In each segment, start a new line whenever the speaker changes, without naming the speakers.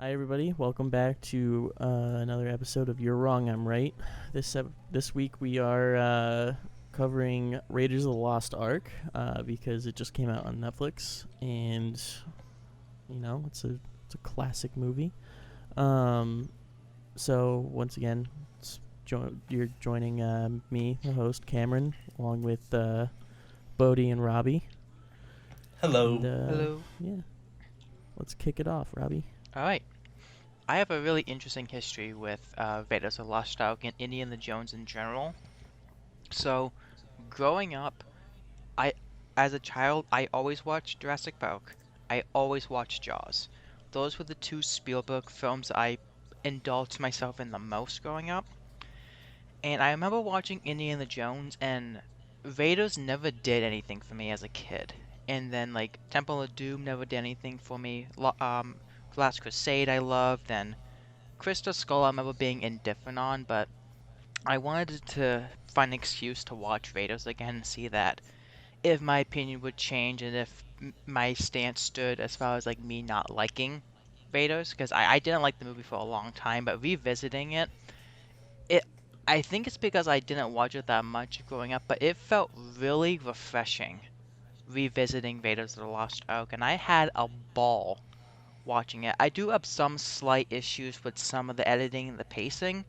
Hi, everybody. Welcome back to another episode of You're Wrong, I'm Right. This week we are covering Raiders of the Lost Ark because it just came out on Netflix, and it's a classic movie. Um, so once again, you're joining me, the host Cameron, along with Bodhi and Robbie. And
Hello.
Hello.
yeah, let's kick it off, Robbie.
All right. I have a really interesting history with Raiders of the Lost Ark and Indiana Jones in general. So, growing up, I, as a child, I always watched Jurassic Park. I always watched Jaws. Those were the two Spielberg films I indulged myself in the most growing up. And I remember watching Indiana Jones, and Raiders never did anything for me as a kid. And then, like, Temple of Doom never did anything for me. Last Crusade I loved, and Crystal Skull I remember being indifferent on, but I wanted to find an excuse to watch Raiders again and see that if my opinion would change and if my stance stood as far as like me not liking Raiders, because I didn't like the movie for a long time, but revisiting it I think it's because I didn't watch it that much growing up, but it felt really refreshing revisiting Raiders of the Lost Ark, and I had a ball watching it. I do have some slight issues with some of the editing and the pacing,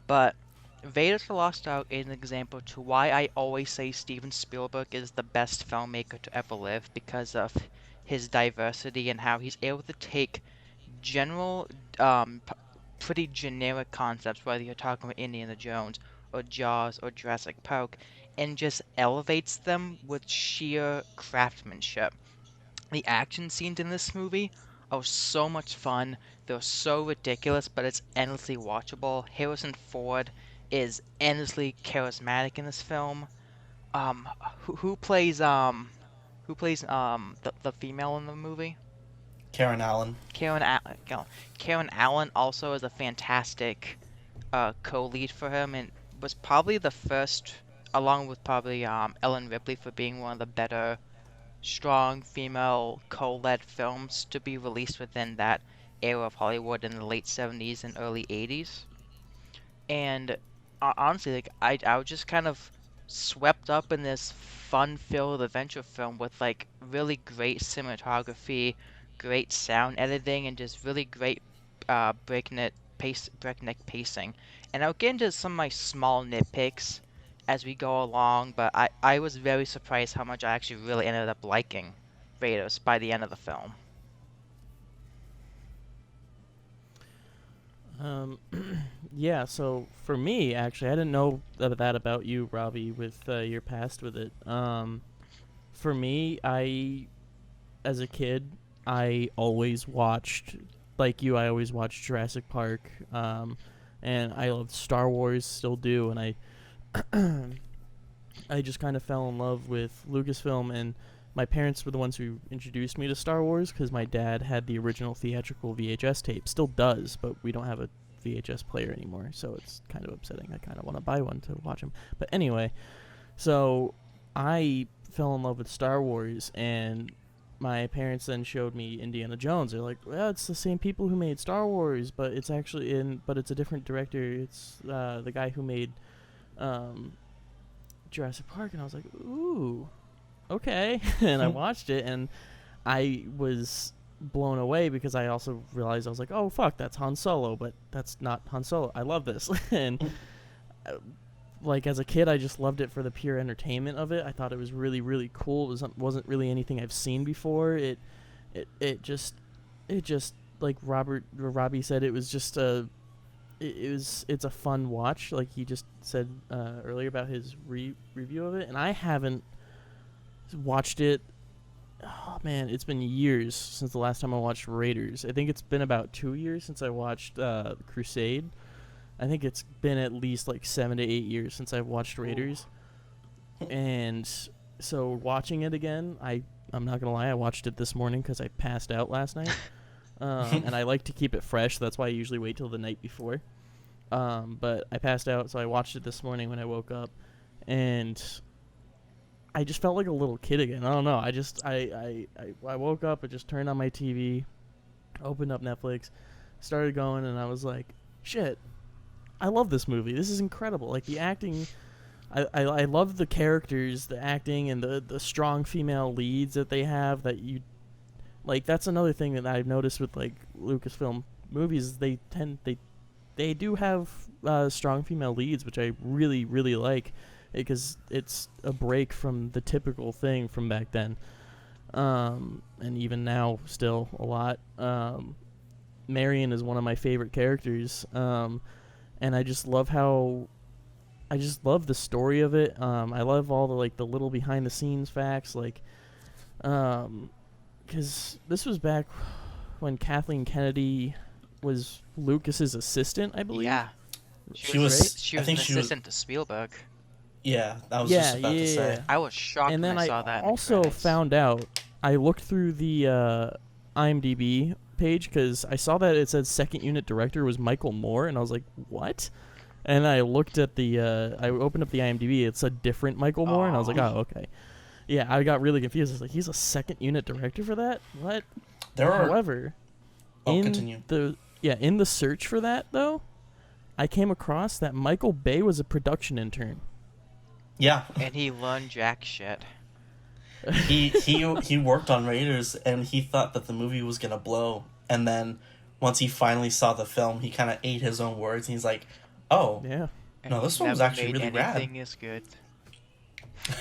but Vader's the Lost Ark is an example to why I always say Steven Spielberg is the best filmmaker to ever live because of his diversity and how he's able to take general, pretty generic concepts, whether you're talking about Indiana Jones or Jaws or Jurassic Park, and just elevates them with sheer craftsmanship. The action scenes in this movie are so much fun. They're so ridiculous, but it's endlessly watchable. Harrison Ford is endlessly charismatic in this film. Um, who plays the female in the movie?
Karen Allen.
Karen Allen also is a fantastic co-lead for him, and was probably the first, along with probably Ellen Ripley, for being one of the better strong female co-led films to be released within that era of Hollywood in the late 70s and early 80s. And honestly, like I was just kind of swept up in this fun-filled adventure film with like really great cinematography, great sound editing, and just really great breakneck pacing. And I'll get into some of my small nitpicks as we go along, but I was very surprised how much I actually really ended up liking Raiders by the end of the film.
Um, yeah, so for me, actually, I didn't know that about you, Robbie, with your past with it. For me, as a kid, I always watched, like you, I always watched Jurassic Park, and I loved Star Wars, still do, and I just kind of fell in love with Lucasfilm, and my parents were the ones who introduced me to Star Wars because my dad had the original theatrical VHS tape, still does, but we don't have a VHS player anymore, so it's kind of upsetting. I kind of want to buy one to watch them. But anyway, so I fell in love with Star Wars, and my parents then showed me Indiana Jones. They're like, "Well, it's the same people who made Star Wars, but it's actually but it's a different director. It's the guy who made um, Jurassic Park." And I was like, "Ooh, okay." And I watched it, and I was blown away because I also realized I was like, "Oh fuck, that's Han Solo," but that's not Han Solo. I love this, and uh, like as a kid, I just loved it for the pure entertainment of it. I thought it was really really cool. Wasn't really anything I've seen before. It just like Robbie said, it was just it's a fun watch. Like he just said earlier about his review of it, and I haven't watched it. Oh man, it's been years since the last time I watched Raiders. I think it's been about 2 years since I watched Crusade. I think it's been at least like 7 to 8 years since I've watched Raiders. And so watching it again, I'm not gonna lie, I watched it this morning because I passed out last night. And I like to keep it fresh. So that's why I usually wait till the night before. But I passed out, so I watched it this morning when I woke up, and I just felt like a little kid again. I don't know. I woke up, I just turned on my TV, opened up Netflix, started going, and I was like, shit, I love this movie. This is incredible. Like, the acting, I love the characters, the acting, and the strong female leads that they have. That you like. That's another thing that I've noticed with like Lucasfilm movies. They do have strong female leads, which I really really like, because it's a break from the typical thing from back then, and even now still a lot. Marion is one of my favorite characters, and I just love the story of it. I love all the like the little behind the scenes facts, like, because this was back when Kathleen Kennedy was Lucas's assistant, I believe.
Yeah.
She was.
Right?
She
I
was
think
an
she was.
assistant to Spielberg.
Yeah, I was just about to say.
I was shocked
And then
when I saw that.
I
in the
also
credits.
found out. I looked through the IMDb page because I saw that it said second unit director was Michael Moore, and I was like, what? And I looked at I opened up the IMDb. It's a different Michael Moore, and I was like, oh, okay. Yeah, I got really confused. I was like, he's a second unit director for that? What?
There are.
However,
Continue.
in the search for that though, I came across that Michael Bay was a production intern.
Yeah,
And he learned jack shit.
he worked on Raiders, and he thought that the movie was gonna blow. And then once he finally saw the film, he kind of ate his own words, and he's like, "Oh,
Yeah.
And
No,
he
this one was
never
actually
made
really rad.
anything is good.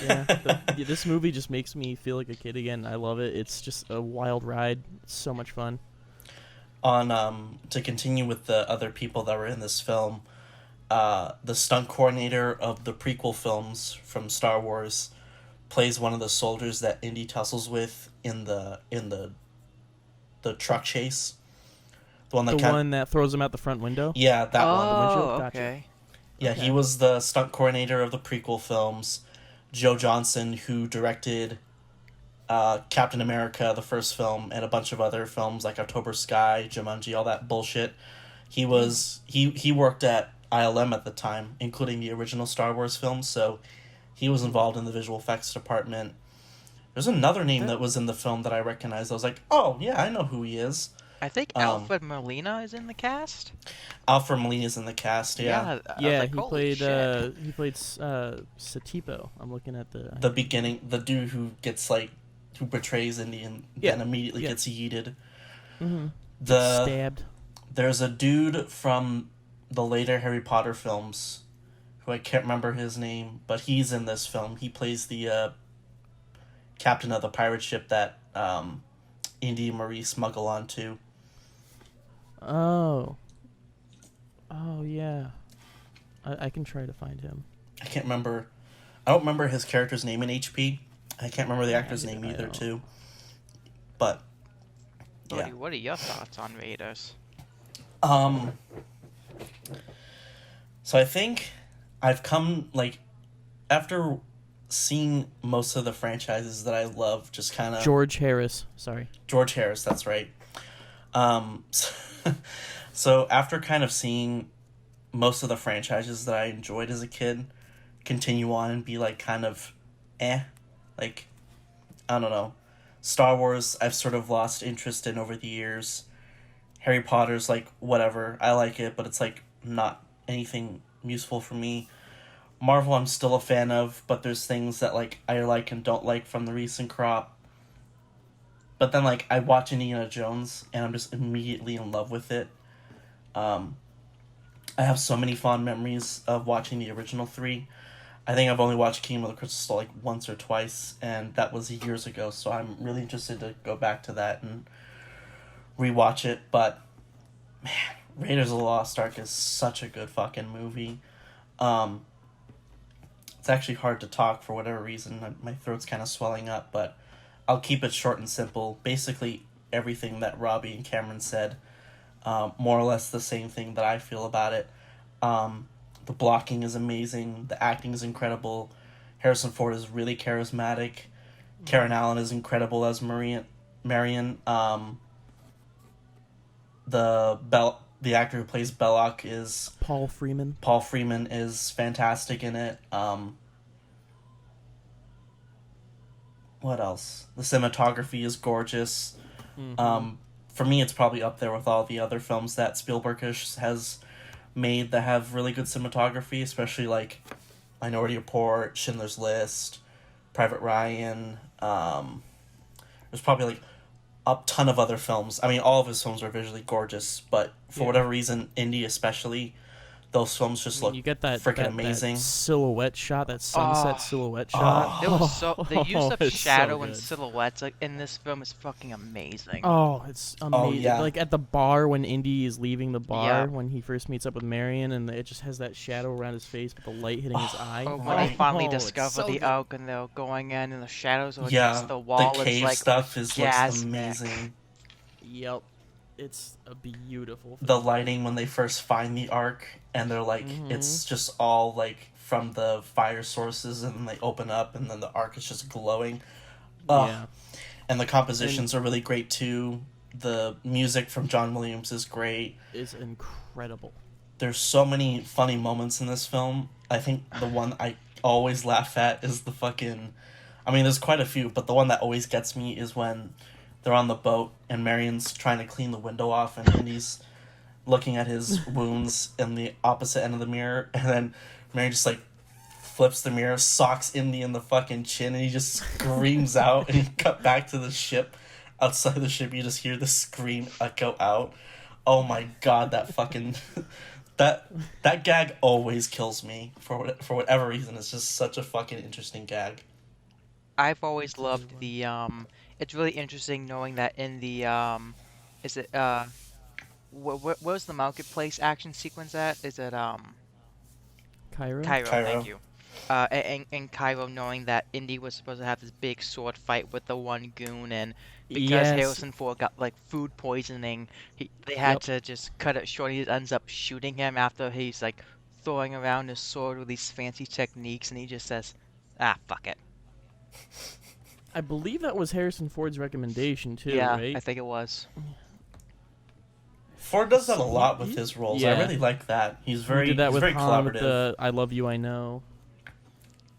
Yeah, this movie just makes me feel like a kid again. I love it. It's just a wild ride. It's so much fun.
On to continue with the other people that were in this film, the stunt coordinator of the prequel films from Star Wars plays one of the soldiers that Indy tussles with in the truck chase. The one that
One that throws him out the front window.
Yeah, that one.
Oh,
windshield? Gotcha.
okay.
Yeah,
Okay.
he was the stunt coordinator of the prequel films. Joe Johnson, who directed Captain America, the first film, and a bunch of other films like October Sky, Jumanji, all that bullshit. He worked at ILM at the time, including the original Star Wars films, so he was involved in the visual effects department. There's another name that was in the film that I recognized. I was like, oh, yeah, I know who he is.
I think Alfred Molina is in the cast.
Alfred Molina's in the cast, yeah.
I was
Yeah,
like,
he
holy
played
shit.
Satipo. I'm looking at
The beginning, the dude who gets, who betrays Indy and then immediately gets yeeted.
Mm-hmm.
The
Stabbed.
There's a dude from the later Harry Potter films who I can't remember his name, but he's in this film. He plays the captain of the pirate ship that Indy and Marie smuggle onto.
Oh, yeah. I can try to find him.
I can't remember. I don't remember his character's name in HP. I can't remember the actor's name
I
either,
don't.
too. But yeah.
Bodhi, what are your thoughts on Raiders?
So I think I've come, after seeing most of the franchises that I love, just kind of...
George Harris. Sorry.
George Harris, that's right. So after kind of seeing most of the franchises that I enjoyed as a kid continue on and be kind of I don't know. Star Wars, I've sort of lost interest in over the years. Harry Potter's whatever. I like it, but it's not anything useful for me. Marvel I'm still a fan of, but there's things that I like and don't like from the recent crop. But then I watch Indiana Jones and I'm just immediately in love with it. I have so many fond memories of watching the original 3. I think I've only watched Kingdom of the Crystal Skull once or twice, and that was years ago, so I'm really interested to go back to that and rewatch it. But man, Raiders of the Lost Ark is such a good fucking movie. It's actually hard to talk for whatever reason. My throat's kind of swelling up, but I'll keep it short and simple. Basically, everything that Robbie and Cameron said, more or less the same thing that I feel about it. The blocking is amazing. The acting is incredible. Harrison Ford is really charismatic. Karen Allen is incredible as Marion. The actor who plays Belloc is...
Paul Freeman.
Paul Freeman is fantastic in it. What else? The cinematography is gorgeous.
Mm-hmm.
for me, it's probably up there with all the other films that Spielberg has made that have really good cinematography, especially like Minority Report, Schindler's List, Private Ryan. There's probably like a ton of other films. I mean, all of his films are visually gorgeous, but for whatever reason, Indie especially, those films just look
You get that
freaking amazing.
that silhouette shot, that sunset
Oh,
silhouette shot.
there was the use of
It's so
shadow and
good.
silhouettes like in this film is fucking amazing.
Oh, it's amazing.
yeah.
Like at the bar when Indy is leaving the bar
Yeah.
when he first meets up with Marion, and it just has that shadow around his face with the light hitting his eye.
Or when they finally
it's
discover
so
the
good.
oak and they're going in and the shadows are
Yeah,
against the wall,
the
it's
cave
like
stuff looks
orgasmic.
amazing.
Yep, it's a beautiful.
The
film.
lighting when they first find the ark and they're like, it's just all like from the fire sources, and then they open up and then the ark is just glowing.
Yeah.
And the compositions are really great too. The music from John Williams is great.
Is incredible.
There's so many funny moments in this film. I think the one I always laugh at is the fucking... I mean, there's quite a few, but the one that always gets me is when they're on the boat and Marion's trying to clean the window off and Indy's looking at his wounds in the opposite end of the mirror, and then Marion just like flips the mirror, socks Indy in the fucking chin, and he just screams out, and you cut back to the ship. Outside the ship, you just hear the scream echo out. Oh my god, that fucking... that gag always kills me for whatever reason. It's just such a fucking interesting gag.
I've always loved the it's really interesting knowing that in the is it where's the marketplace action sequence at? Is it
Cairo.
Cairo,
Cairo.
thank you. In Cairo, knowing that Indy was supposed to have this big sword fight with the one goon, and because
Yes.
Harrison Ford got like food poisoning, they had
Yep.
to just cut it short. He ends up shooting him after he's like throwing around his sword with these fancy techniques, and he just says, "Ah, fuck it."
I believe that was Harrison Ford's recommendation too,
Yeah,
right?
I think it was.
Ford does that a lot with his roles. I
Yeah.
really like that. He's
He
very
did that
he's
with
very
Han with
collaborative.
the "I Love You, I Know."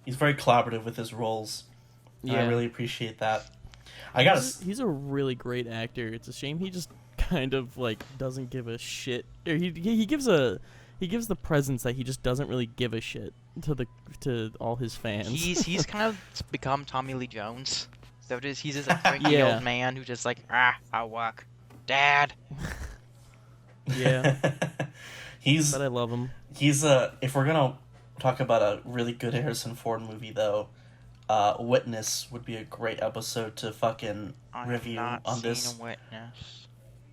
He's very collaborative with his roles. And
Yeah.
I really appreciate that. I gotta...
He's a really great actor. It's a shame he just kind of like doesn't give a shit. Or he gives the presence that he just doesn't really give a shit to all his fans.
He's kind of become Tommy Lee Jones. So he's just a cranky
Yeah.
old man who just like, I work, Dad.
Yeah,
he's
but I love him.
if we're gonna talk about a really good Harrison Ford movie though, Witness would be a great episode to fucking
I have
review
not
on
seen
this.
a Witness.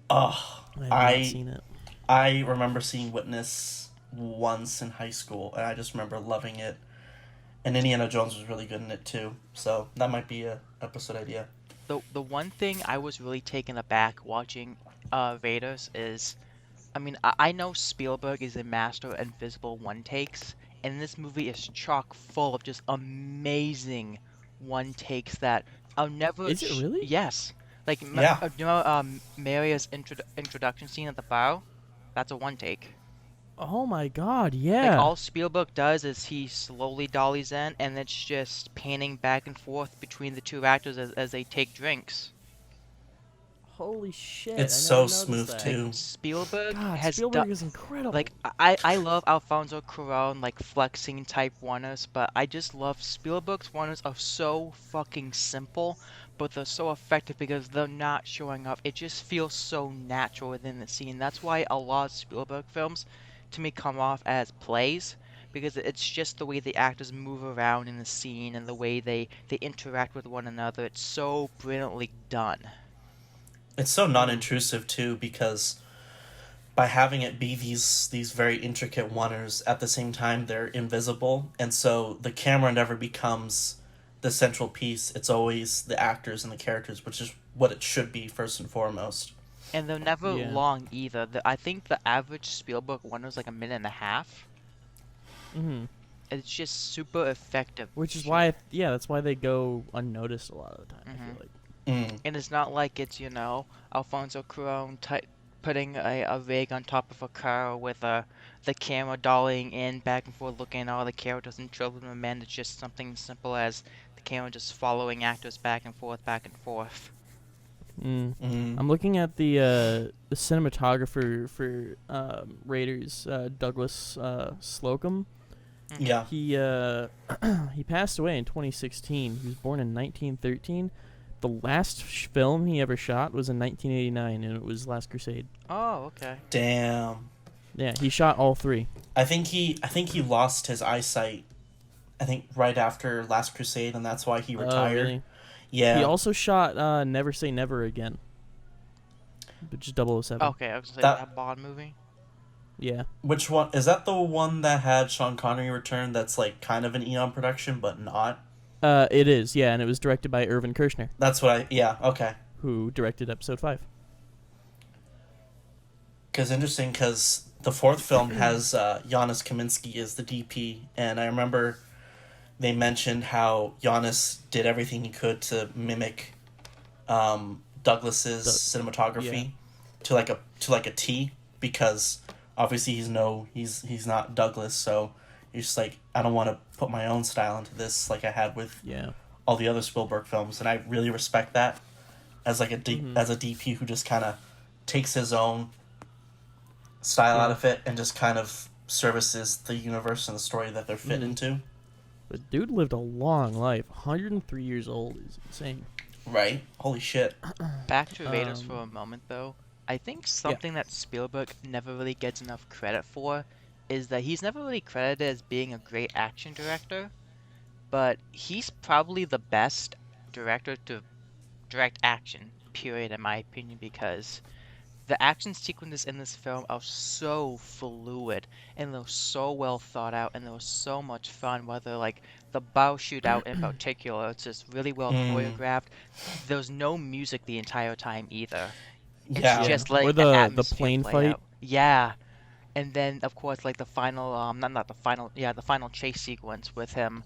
Oh,
I have not seen it.
I remember seeing Witness once in high school, and I just remember loving it. And Indiana Jones was really good in it too, so that might be a episode idea.
The one thing I was really taken aback watching Raiders is, I mean, I know Spielberg is a master of invisible one takes, and this movie is chock full of just amazing one takes that I'll never.
Is it really?
Yes. Like,
Yeah.
you know, Maria's introduction scene at the bow? That's a one take.
Oh my god,
Like,
yeah.
all Spielberg does is he slowly dollies in, and it's just panning back and forth between the two actors as they take drinks.
Holy shit.
It's
I
so
never noticed
smooth,
that.
too.
Spielberg
God,
has
Spielberg
done.
is incredible.
Like, I love Alfonso Cuarón, like, flexing type oneers, but I just love Spielberg's oneers are so fucking simple, but they're so effective because they're not showing up. It just feels so natural within the scene. That's why a lot of Spielberg films, to me, come off as plays, because it's just the way the actors move around in the scene and the way they interact with one another. It's so brilliantly done.
It's so non-intrusive too, because by having it be these very intricate oneers, at the same time they're invisible, and so the camera never becomes the central piece. It's always the actors and the characters, which is what it should be first and foremost.
And they're never
Yeah.
long either. I think the average Spielberg one was like a minute and a half.
Mhm.
It's just super effective.
Which is why, that's why they go unnoticed a lot of the time. I feel like.
And it's not like it's, you know, Alfonso Cuarón putting a rig on top of a car with the camera dollying in back and forth, looking at all the characters and children and men. It's just something simple as the camera just following actors back and forth, back and forth.
Mm.
I'm looking at the cinematographer for Raiders, Douglas Slocum.
Mhm.
Yeah.
He passed away in 2016. He was born in 1913. The last film he ever shot was in 1989, and it was Last Crusade.
Oh, okay.
Damn.
Yeah, he shot all three.
I think he lost his eyesight. I think right after Last Crusade, and that's why he
Oh,
retired.
really?
Yeah.
He also shot Never Say Never Again, which is 007.
Okay, I was gonna say
That-
that Bond movie.
Yeah.
Which one is that? The one that had Sean Connery return? That's like kind of an Eon production, but not.
It is, yeah, and it was directed by Irvin Kershner,
That's what I. Yeah. Okay.
who directed Episode 5.
Because interesting, because the fourth film has Giannis Kaminski as the DP, and I remember they mentioned how Giannis did everything he could to mimic Douglas's cinematography to like a T, because obviously he's not Douglas, so he's just like, I don't want to put my own style into this like I had with
Yeah.
all the other Spielberg films, and I really respect that as like as a DP who just kind of takes his own style out of it and just kind of services the universe and the story that they're fit into.
But dude lived a long life. 103 years old is insane.
Right? Holy shit.
Back to Raiders for a moment, though. I think something
Yeah.
that Spielberg never really gets enough credit for is that he's never really credited as being a great action director, but he's probably the best director to direct action, period, in my opinion, because the action sequences in this film are so fluid and they're so well thought out and they were so much fun. Whether like the bow shootout in particular, it's just really well choreographed. There's no music the entire time either. It's
Yeah.
just like
Or
the
the
atmosphere
plane
play
fight.
out. Yeah, and then of course like the final not the final, yeah, the final chase sequence with him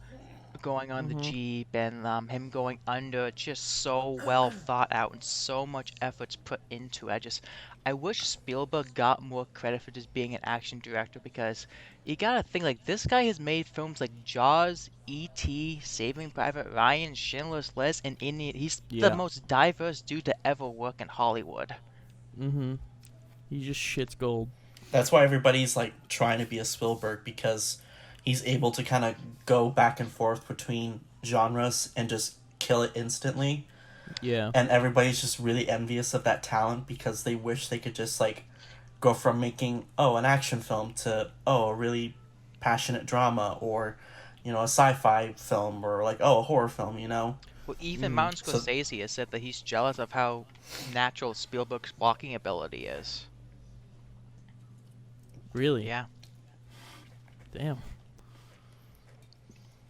going on the Jeep and him going under, just so well thought out and so much effort's put into it. I wish Spielberg got more credit for just being an action director, because you gotta think like this guy has made films like Jaws, E.T., Saving Private Ryan, Schindler's List, and Indian. He's the
Yeah.
most diverse dude to ever work in Hollywood.
He just shits gold.
That's why everybody's like trying to be a Spielberg, because he's able to kind of go back and forth between genres and just kill it instantly.
Yeah.
And everybody's just really envious of that talent, because they wish they could just like go from making an action film to a really passionate drama, or a sci-fi film, or like a horror film,
Well, even Martin Scorsese has said that he's jealous of how natural Spielberg's blocking ability is.
Really?
Yeah.
Damn.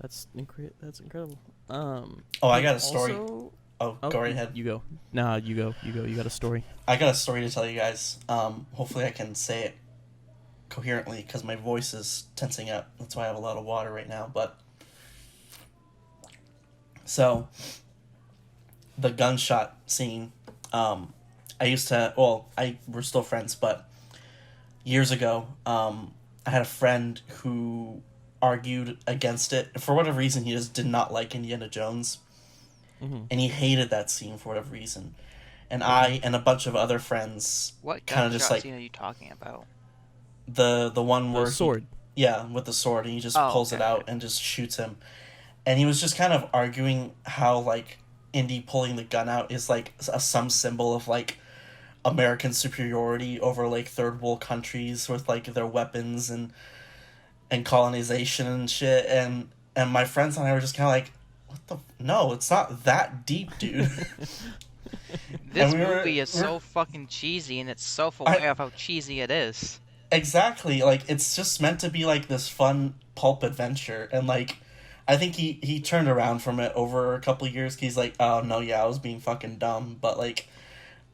That's incredible.
I got a story.
Also,
Go right ahead.
You go. Nah, you go. You got a story.
I got a story to tell you guys. Hopefully I can say it coherently, because my voice is tensing up. That's why I have a lot of water right now. But so the gunshot scene. I used to. We're still friends, but years ago, I had a friend who argued against it for whatever reason. He just did not like Indiana Jones, and he hated that scene for whatever reason. And I and a bunch of other friends
What
kind of
gunshot
just like
scene are you talking about?
the one where
The sword.
with the sword, and he just
Oh,
pulls it
okay,
out
okay.
and just shoots him. And he was just kind of arguing how like Indy pulling the gun out is like some symbol of like American superiority over like third world countries with like their weapons and colonization and shit. And my friends and I were just kind of like, what the? No, it's not that deep, dude.
This
And
movie is so fucking cheesy, and it's self-aware of how cheesy it is.
Exactly, like it's just meant to be like this fun pulp adventure, and like I think he turned around from it over a couple of years. He's like, oh no, yeah, I was being fucking dumb, but like,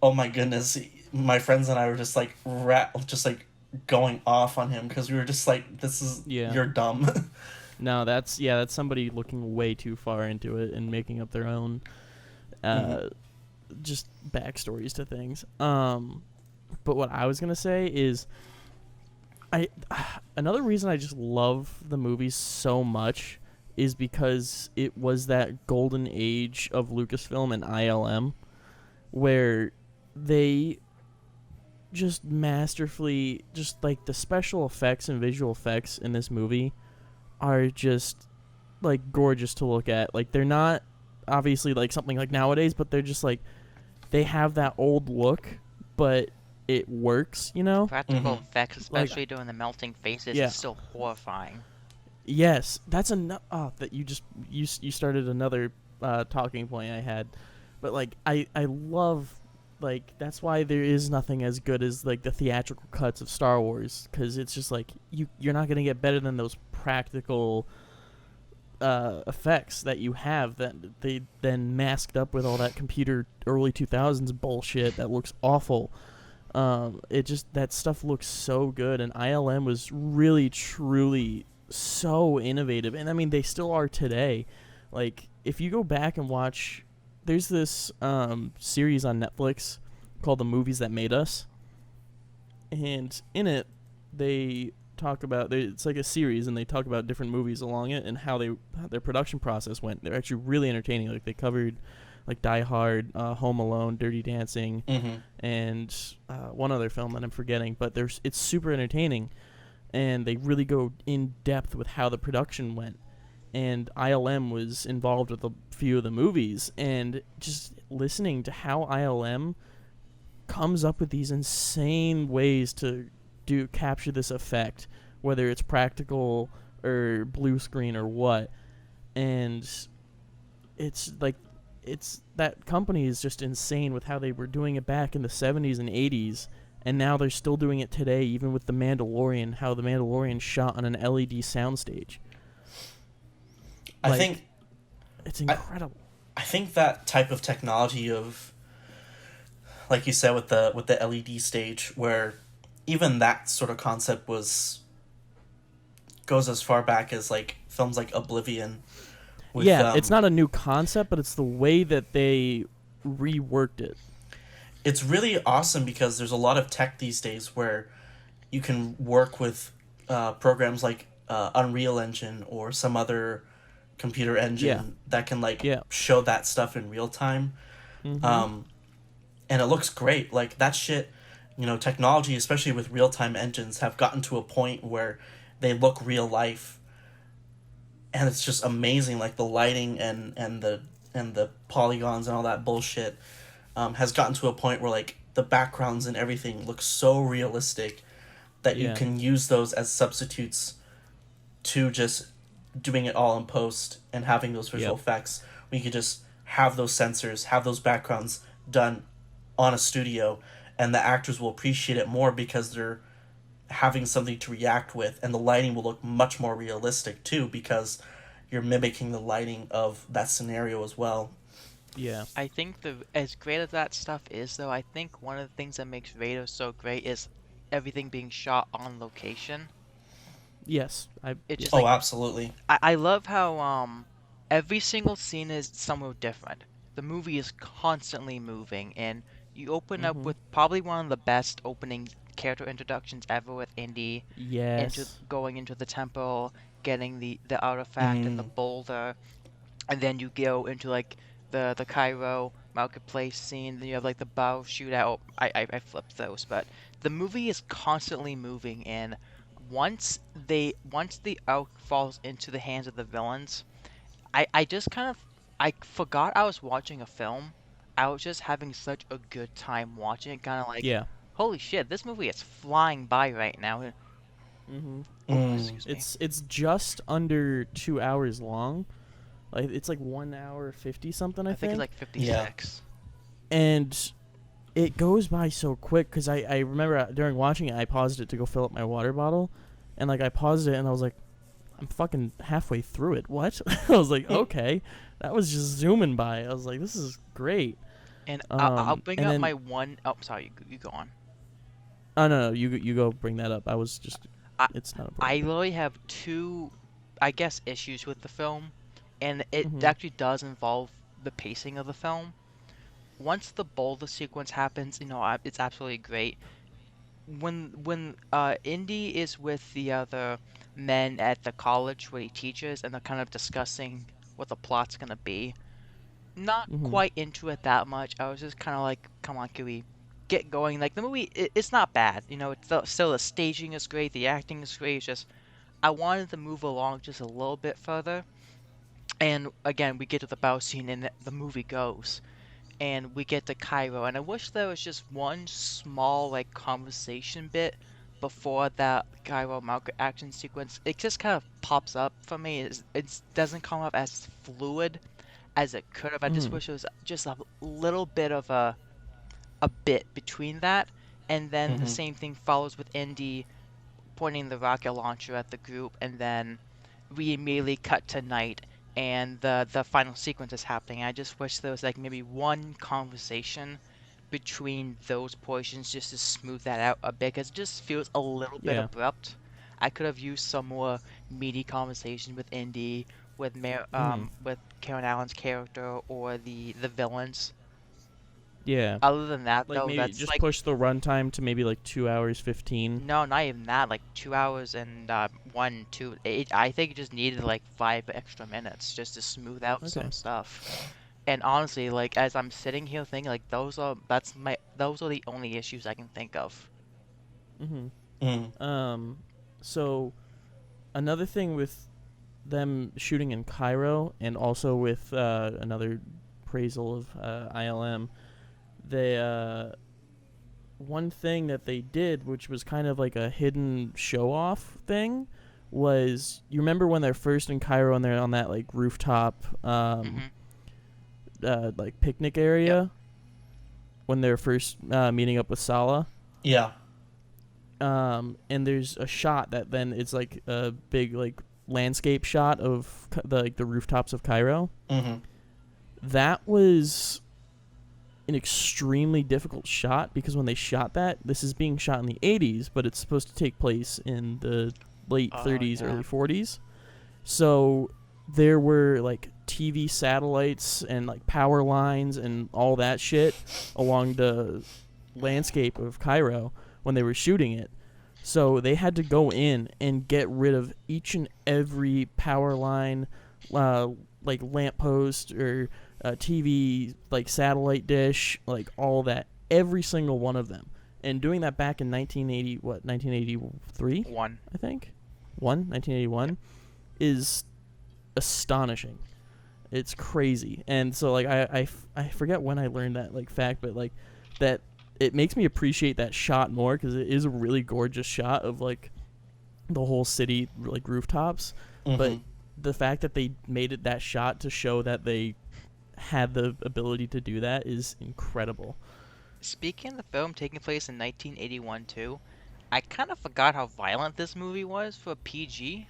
oh my goodness, my friends and I were just like just like going off on him, because we were just like, this is you're dumb.
No, that's somebody looking way too far into it and making up their own just backstories to things. But what I was gonna say is, another reason I just love the movie so much is because it was that golden age of Lucasfilm and ILM, where they just masterfully, just like the special effects and visual effects in this movie are just like gorgeous to look at. Like they're not obviously like something like nowadays, but they're just like they have that old look, but it works, you
The
know?
practical
Mm-hmm.
effects,
Like
especially during the melting faces,
yeah.
is still horrifying.
Yes, that's that you started another talking point I had. But like I love like that's why there is nothing as good as like the theatrical cuts of Star Wars, cuz it's just like you're not going to get better than those practical effects that you have that they then masked up with all that computer early 2000s bullshit that looks awful. It just that stuff looks so good, and ILM was really truly so innovative, and I mean they still are today. Like if you go back and watch, there's this series on Netflix called The Movies That Made Us, and in it they talk about it's like a series and they talk about different movies along it and how their production process went. They're actually really entertaining. Like they covered like Die Hard, Home Alone, Dirty Dancing,
Mm-hmm.
and one other film that I'm forgetting, but it's super entertaining, and they really go in depth with how the production went. And ILM was involved with a few of the movies, and just listening to how ILM comes up with these insane ways to capture this effect, whether it's practical or blue screen or what, and it's like it's that company is just insane with how they were doing it back in the 70s and 80s, and now they're still doing it today, even with the Mandalorian, how the Mandalorian shot on an LED soundstage.
I
Like,
think
it's
I,
incredible.
I think that type of technology of, like you said, with the LED stage, where even that sort of concept goes as far back as like films like Oblivion. With,
Yeah, it's not a new concept, but it's the way that they reworked it.
it's really awesome because there's a lot of tech these days where you can work with programs like Unreal Engine or some other computer engine
Yeah.
that can like
Yeah.
show that stuff in real time.
Mm-hmm.
And it looks great. Like that shit, technology, especially with real time engines, have gotten to a point where they look real life, and it's just amazing. Like the lighting and the polygons and all that bullshit has gotten to a point where like the backgrounds and everything look so realistic that you
Yeah.
can use those as substitutes to just doing it all in post and having those visual
Yep.
effects. We could just have those sensors, have those backgrounds done on a studio, and the actors will appreciate it more because they're having something to react with, and the lighting will look much more realistic too because you're mimicking the lighting of that scenario as well.
Yeah.
I think as great as that stuff is, though, I think one of the things that makes Vader so great is everything being shot on location.
Yes.
It's
Yeah.
just
Oh,
like
absolutely.
I love how every single scene is somewhere different. The movie is constantly moving, and you open up
Mm-hmm.
with probably one of the best opening character introductions ever with Indy into
Yes.
going into the temple, getting the artifact and the
Mm.
boulder, and then you go into like the Cairo marketplace scene. Then you have like the bow shootout. I flipped those, but the movie is constantly moving, and once the arc falls into the hands of the villains, I just kind of I forgot I was watching a film. I was just having such a good time watching it, kind of like,
Yeah.
holy shit, this movie is flying by right now.
Mm-hmm.
Oh,
Mm.
excuse me.
It's just under 2 hours long. Like it's like 1 hour 50 something, I
I think it's
think.
like
Yeah.
56.
And it goes by so quick because I remember during watching it, I paused it to go fill up my water bottle, and like I paused it and I was like, I'm fucking halfway through it. What? I was like, okay, that was just zooming by. I was like, this is great.
And I'll bring
And
up
then
my one. Oh, sorry, you go on.
oh no, you go bring that up. I was just
I
it's not
I
important.
literally have two, I guess, issues with the film, and it
Mm-hmm.
actually does involve the pacing of the film. Once the boulder sequence happens, it's absolutely great. When Indy is with the other men at the college where he teaches, and they're kind of discussing what the plot's gonna be, not
Mhm.
quite into it that much. I was just kind of like, come on, can we get going? Like the movie, it's not bad. It's still the staging is great, the acting is great. It's just I wanted to move along just a little bit further. And again, we get to the battle scene, and the movie goes, and we get to Cairo. And I wish there was just one small like conversation bit before that Cairo market action sequence. It just kind of pops up for me. It doesn't come up as fluid as it could have. I just
Mhm.
wish it was just a little bit of a bit between that, and then the
Mm-hmm.
same thing follows with Indy pointing the rocket launcher at the group, and then we immediately cut to night, and the final sequence is happening. I just wish there was like maybe one conversation between those portions just to smooth that out a bit, because it just feels a little bit
Yeah.
abrupt. I could have used some more meaty conversation with Indy,
Mhm.
with Karen Allen's character, or the villains.
Yeah.
Other than that,
Like
though,
maybe
that's
just
like
push the runtime to maybe like 2 hours 15.
no, not even that. Like 2 hours and one, two. I think it just needed like 5 extra minutes just to smooth out
Okay.
some stuff. And honestly, like as I'm sitting here thinking, like those are the only issues I can think of.
Mhm.
Mm-hmm.
So another thing with them shooting in Cairo and also with another appraisal of ILM, they one thing that they did, which was kind of like a hidden show off thing, was you remember when they're first in Cairo and they're on that like rooftop
Mm-hmm.
like picnic
Yep.
area when they're first meeting up with Salah.
Yeah.
And there's a shot that then it's like a big like landscape shot of the rooftops of Cairo.
Mm-hmm.
That was an extremely difficult shot because when they shot that, this is being shot in the 80s, but it's supposed to take place in the late
Oh
30s,
yeah.
early 40s. So there were like TV satellites and like power lines and all that shit along the landscape of Cairo when they were shooting it. So they had to go in and get rid of each and every power line, uh, like lamppost or TV, like satellite dish, like all that, every single one of them. And doing that back in 1983,
One.
I think, 1981,
Yep.
is astonishing. It's crazy. And so like I forget when I learned that like fact, but like that it makes me appreciate that shot more because it is a really gorgeous shot of like the whole city like rooftops.
Mm-hmm.
But the fact that they made it that shot to show that they had the ability to do that is incredible.
Speaking of the film taking place in 1981 too, I kind of forgot how violent this movie was for PG.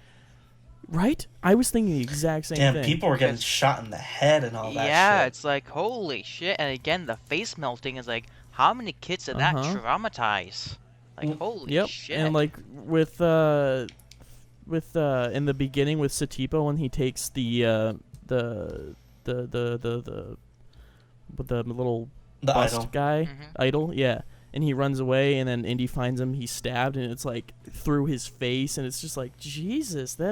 Right? I was thinking the exact same
Damn,
thing.
people were getting
Because
shot in the head and all that
yeah,
shit.
it's like holy shit. And again, the face melting is like, how many kids did that
Uh-huh.
traumatize? Like
Mm.
holy
Yep. And
shit.
like with in the beginning with Satipo when he takes the the with the little
The
bust
idol.
guy
Mm-hmm.
idol, yeah, and he runs away and then Indy finds him, he's stabbed and it's like through his face and it's just like Jesus,
Oh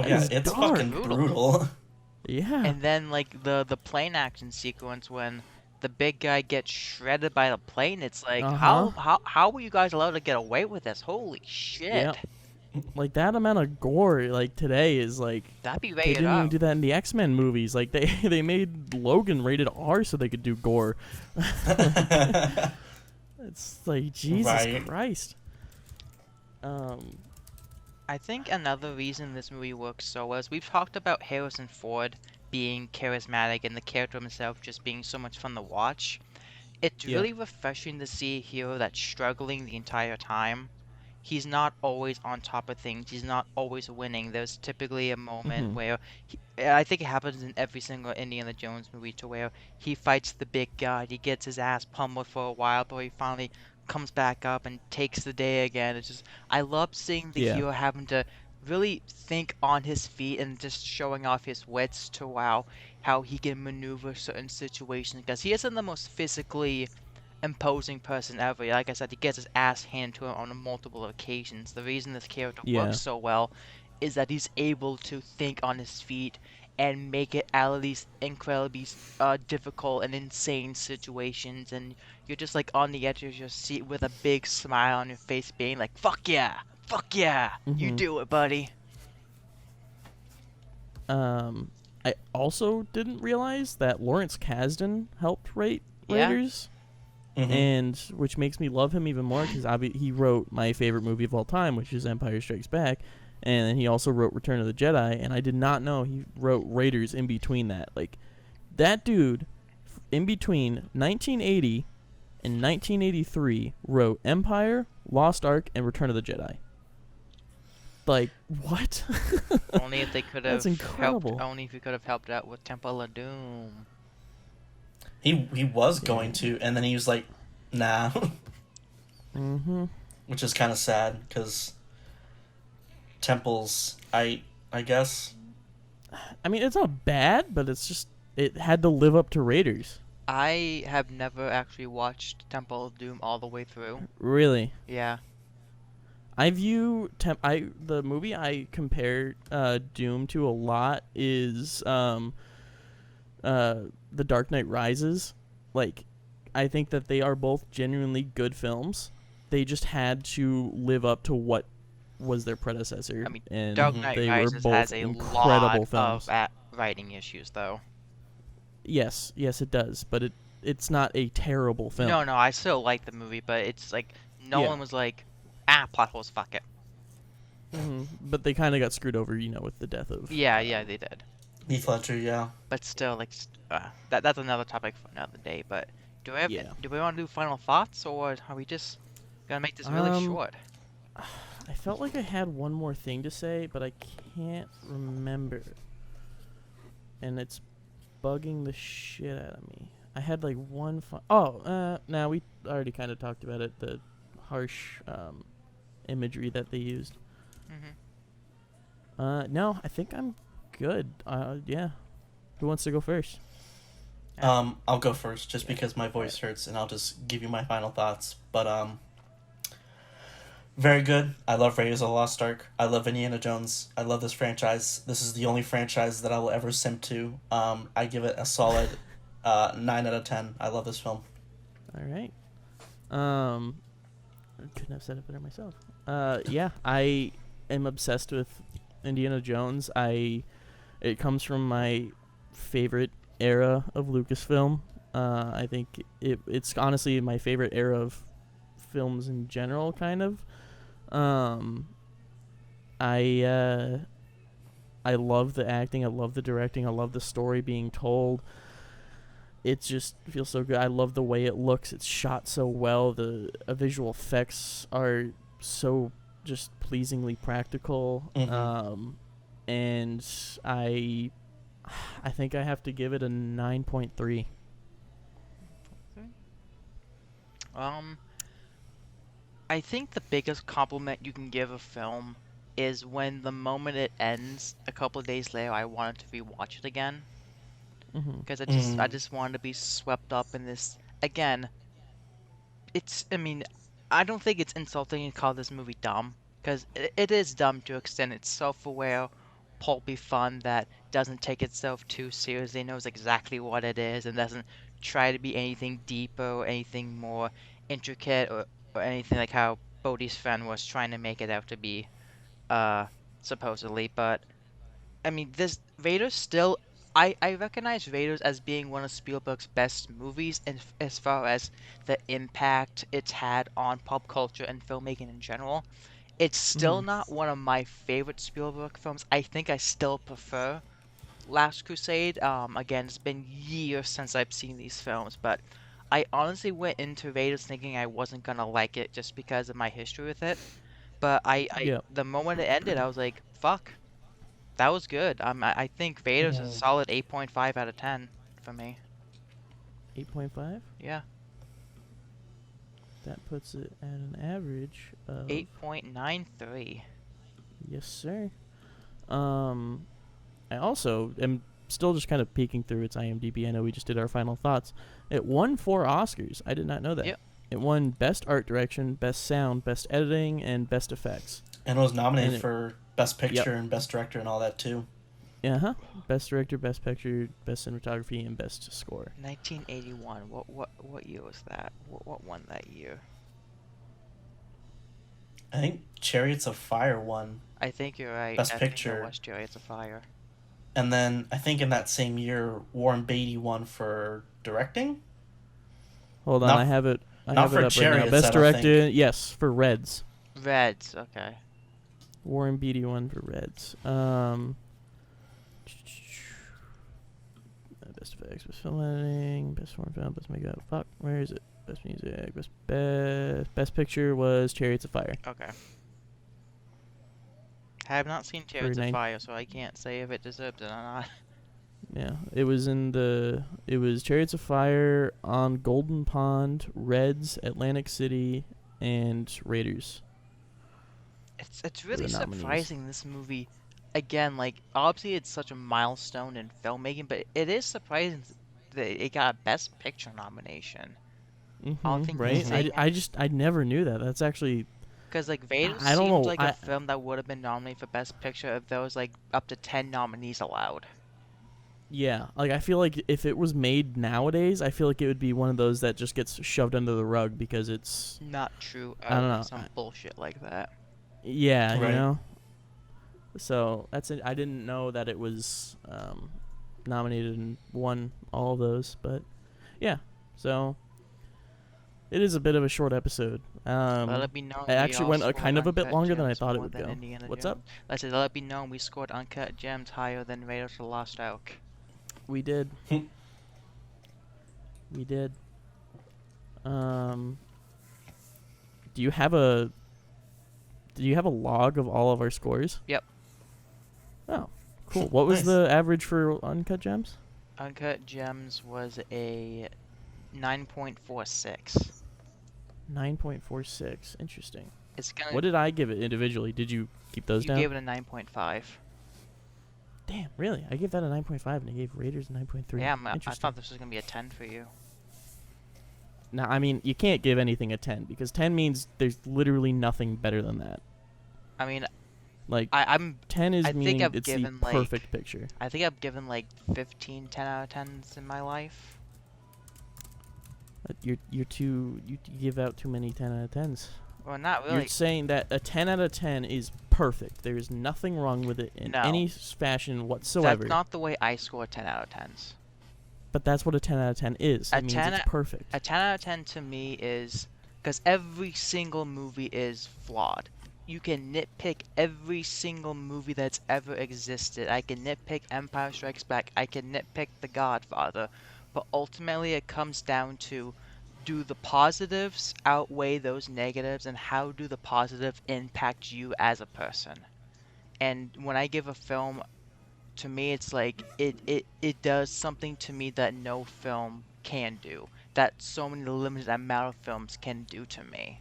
that
yeah,
is
it's
dark.
fucking
Brutal.
brutal.
Yeah.
And then like the plane action sequence when the big guy gets shredded by the plane, it's like
Uh-huh.
how were you guys allowed to get away with this? Holy
Yeah.
shit.
Like that amount of gore like today is like
That'd be
they
rated
didn't even
R.
do that in the X-Men movies. Like they made Logan rated R so they could do gore. It's like Jesus
Right.
Christ. Um
I think another reason this movie works so well is we've talked about Harrison Ford being charismatic and the character himself just being so much fun to watch. It's
yeah.
really refreshing to see a hero that's struggling the entire time. He's not always on top of things. He's not always winning. There's typically a moment
Mhm.
where I think it happens in every single Indiana Jones movie to where he fights the big guy. He gets his ass pummeled for a while, but he finally comes back up and takes the day again. It's just I love seeing the
Yeah.
hero having to really think on his feet and just showing off his wits to wow how he can maneuver certain situations because he isn't the most physically imposing person ever. Like I said, he gets his ass handed to him on multiple occasions. The reason this character
Yeah.
works so well is that he's able to think on his feet and make it out of these incredibly difficult and insane situations, and you're just like on the edge of your seat with a big smile on your face, being like, fuck yeah, you
Mm-hmm.
do it, buddy.
Um, I also didn't realize that Lawrence Kasdan helped write
Yeah.
Raiders,
Mm-hmm.
and which makes me love him even more because he wrote my favorite movie of all time, which is Empire Strikes Back, and then he also wrote Return of the Jedi, and I did not know he wrote Raiders in between that. Like, that dude, in between 1980 and 1983, wrote Empire, Lost Ark, and Return of the Jedi. Like, what?
Only if they could have
That's incredible.
Only if you could have helped out with Temple of Doom.
He was going
Yeah.
to, and then he was like, nah.
Mm-hmm.
Which is kind of sad, because Temples, I guess...
I mean, it's not bad, but it's just it had to live up to Raiders.
I have never actually watched Temple of Doom all the way through.
Really.
Yeah.
I view the movie I compare Doom to a lot is The Dark Knight Rises. Like, I think that they are both genuinely good films. They just had to live up to what was their predecessor.
I mean,
and
Dark Knight
they
Rises
were both
has a
incredible
lot
films.
of writing issues, though.
Yes, it does, but it's not a terrible film.
No, I still like the movie, but it's like
Yeah.
Nolan was like, plot holes, fuck it.
But they kind of got screwed over, with the death of.
Yeah, they did.
Heath Ledger, yeah.
But still, like, that's another topic for another day. But do we want to do final thoughts, or are we just gonna make this really short?
I felt like I had one more thing to say, but I can't remember. And it's bugging the shit out of me. I had like one now we already kind of talked about it, the harsh imagery that they used. No, I think I'm good. Yeah. Who wants to go first?
I'll go first, just because my voice hurts, and I'll just give you my final thoughts. But, very good. I love Raiders of the Lost Ark. I love Indiana Jones. I love this franchise. This is the only franchise that I will ever simp to. I give it a solid 9 out of 10. I love this film.
All right. I couldn't have said it better myself. Yeah, I am obsessed with Indiana Jones. It comes from my favorite era of Lucasfilm. I think it's honestly my favorite era of films in general, kind of. I love the acting, I love the directing, I love the story being told. It just feels so good. I love the way it looks. It's shot so well. The visual effects are so just pleasingly practical.
Mhm.
And I think I have to give it a 9.3.
I think the biggest compliment you can give a film is when the moment it ends, a couple of days later, I wanted to rewatch it again. Because I just wanted to be swept up in this again. I don't think it's insulting to call this movie dumb, because it is dumb to extend. It's self-aware, pulpy fun that doesn't take itself too seriously, knows exactly what it is, and doesn't try to be anything deeper or anything more intricate or anything like how Bodhi's friend was trying to make it out to be, supposedly. But I mean, this Vader's still. I recognize Raiders as being one of Spielberg's best movies as far as the impact it's had on pop culture and filmmaking in general. It's still not one of my favorite Spielberg films. I think I still prefer Last Crusade. Again, it's been years since I've seen these films, but I honestly went into Raiders thinking I wasn't gonna like it just because of my history with it. But the moment it ended, I was like, fuck. That was good. I think Vader's a solid 8.5 out of 10 for me.
8.5?
Yeah.
That puts it at an average of
8.93.
Yes, sir. I also am still just kind of peeking through its IMDb. I know we just did our final thoughts. It won 4 Oscars. I did not know that.
Yep.
It won Best Art Direction, Best Sound, Best Editing, and Best Effects.
And was nominated
And
for Best Picture and Best Director and all that, too.
Uh-huh. Best director, best picture, best cinematography, and best score.
1981. What year was that? What won that year?
I think Chariots of Fire won
I think you're right.
Best
I think that
Picture.
was Chariots of Fire.
And then I think in that same year, Warren Beatty won for directing.
Hold on, I
Not
have it. I
not
have it
for
up right now.
Chariots, I
Best
don't think.
director, yes, for Reds.
Reds. Okay.
Warren Beatty won for Reds. Best effects, best film editing, best foreign film, best makeup. Fuck, where is it? Best music, best picture was Chariots of Fire.
Okay. I have not seen Chariots of Fire, so I can't say if it deserves it or not.
Yeah, it was Chariots of Fire, On Golden Pond, Reds, Atlantic City, and Raiders.
It's really surprising this movie. Again, like obviously it's such a milestone in filmmaking, but it is surprising that it got a Best Picture nomination. All things
Right?
considered.
I never knew that. That's actually
Because like Raiders
I don't
seems
know.
like a film that would have been nominated for Best Picture if there was like up to 10 nominees allowed.
Yeah, like I feel like if it was made nowadays, I feel like it would be one of those that just gets shoved under the rug because it's
Not true.
I don't know.
Some bullshit like that.
Yeah,
Right.
you know. So that's it. I didn't know that it was nominated and won all of those, but yeah. So it is a bit of a short episode.
Let it be known
It actually
we all
went
scored
kind of a bit
Uncut
longer than I
Gems
thought it
more
would
than
go.
Indiana
What's
Jones.
up?
Let's say let it be known we scored Uncut Gems higher than Raiders of the Lost Ark.
We did. We did. Do you have a log of all of our scores?
Yep.
Oh, cool. What was
Nice.
the average for Uncut Gems?
Uncut Gems was a 9.46.
9.46. Interesting.
It's gonna.
What did I give it individually? Did you keep those
You
down?
gave it a 9.5.
Damn, really? I gave that a 9.5 and I gave Raiders a 9.3.
Yeah, I
Interesting.
thought this was gonna be a 10 for you.
Now, I mean, you can't give anything a 10 because 10 means there's literally nothing better than that.
I mean,
Like,
I'm.
10 is
I think
meaning
I've
it's the
given, like-
perfect picture.
I think I've given like 15 10 out of 10s in my life.
You give out too many 10 out of 10s.
Well, not
You're
really.
saying that a 10 out of 10 is perfect. There is nothing wrong with it in
No.
any fashion whatsoever.
That's not the way I score 10 out of 10s.
But that's what a 10 out of 10 is.
A
It means
10
it's perfect.
A 10 out of 10 to me is because every single movie is flawed. You can nitpick every single movie that's ever existed. I can nitpick Empire Strikes Back. I can nitpick The Godfather. But ultimately, it comes down to, do the positives outweigh those negatives, and how do the positives impact you as a person? And when I give a film, to me, it's like it does something to me that no film can do, that so many limited amount of films can do to me.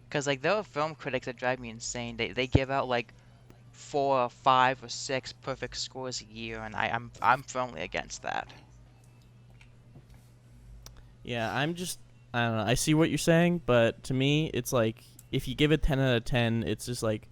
Because like there are film critics that drive me insane. They give out like 4 or 5 or 6 perfect scores a year, and I'm firmly against that.
Yeah, I don't know. I see what you're saying, but to me, it's like, if you give it 10 out of 10, it's just like,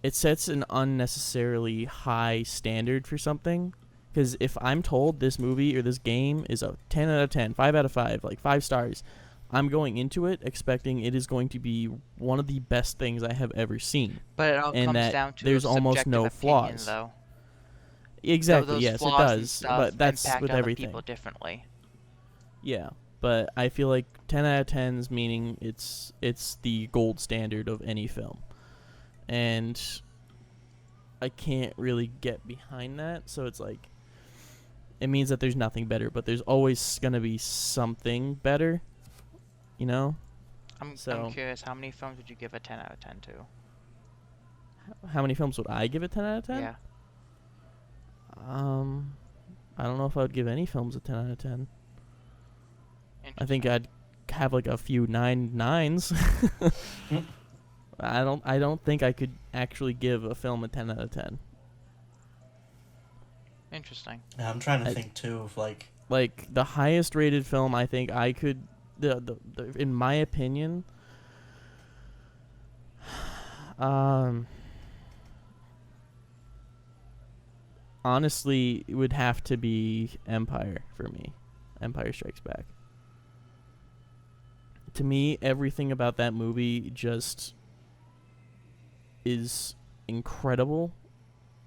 it sets an unnecessarily high standard for something. Because if I'm told this movie or this game is a 10 out of 10, 5 out of 5, like 5 stars, I'm going into it expecting it is going to be one of the best things I have ever seen.
But it all
And
comes
that
down to
there's almost
subjective
no
opinion,
flaws.
though.
Exactly,
Those
yes, it
flaws and
does.
stuff
But that's
impact
with
other
everything.
people differently.
Yeah, but I feel like 10 out of 10s meaning it's the gold standard of any film. And I can't really get behind that, so it's like, it means that there's nothing better, but there's always going to be something better, you know?
I'm
So-
curious, how many films would you give a 10 out of 10 to?
How many films would I give a 10 out of 10?
Yeah.
I don't know if I would give any films a 10 out of 10. I think
Interesting.
I'd have like a few 9.9s. I don't think I could actually give a film a 10 out of 10.
Interesting.
Yeah, I'm trying to
I-
think too of like
Like, the highest rated film I think I could, in my opinion, honestly, it would have to be Empire for me. Empire Strikes Back. To me, everything about that movie just is incredible.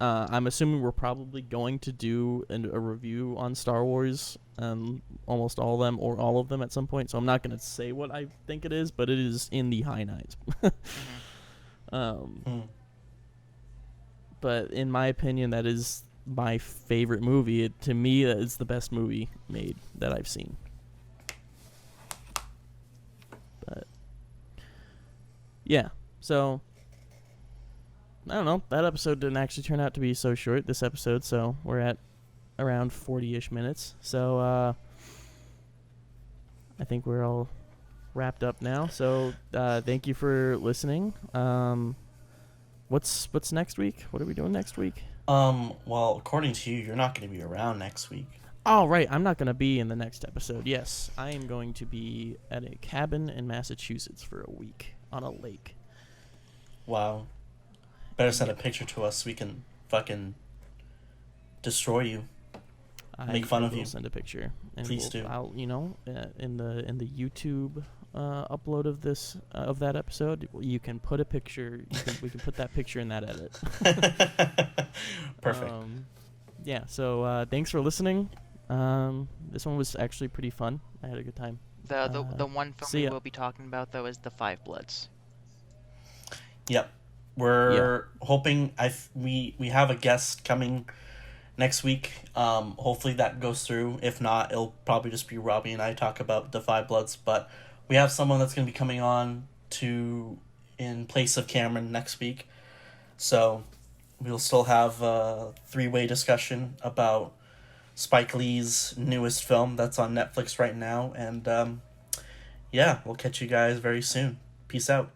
I'm assuming we're probably going to do a review on Star Wars, almost all of them or all of them at some point. So I'm not going to say what I think it is, but it is in the high nines. But in my opinion, that is my favorite movie. To me, that is the best movie made that I've seen. But yeah, so I don't know. That episode didn't actually turn out to be so short, this episode, so we're at around 40-ish minutes. So I think we're all wrapped up now. So thank you for listening. What's next week? What are we doing next week?
Well, according to you, you're not going to be around next week.
Oh, right. I'm not going to be in the next episode. Yes, I am going to be at a cabin in Massachusetts for a week on a lake.
Wow. Better send a picture to us so we can fucking destroy you. Make fun of you.
Send a picture. And
Please do.
I'll, in the YouTube upload of this of that episode, you can put a picture. We can put that picture in that edit.
Perfect.
Yeah. So thanks for listening. This one was actually pretty fun. I had a good time.
The one film we will be talking about though is The Five Bloods.
Yep. We're hoping we have a guest coming next week. Hopefully that goes through. If not, it'll probably just be Robbie and I talk about The Five Bloods. But we have someone that's going to be coming on in place of Cameron next week. So we'll still have a 3-way discussion about Spike Lee's newest film that's on Netflix right now. And we'll catch you guys very soon. Peace out.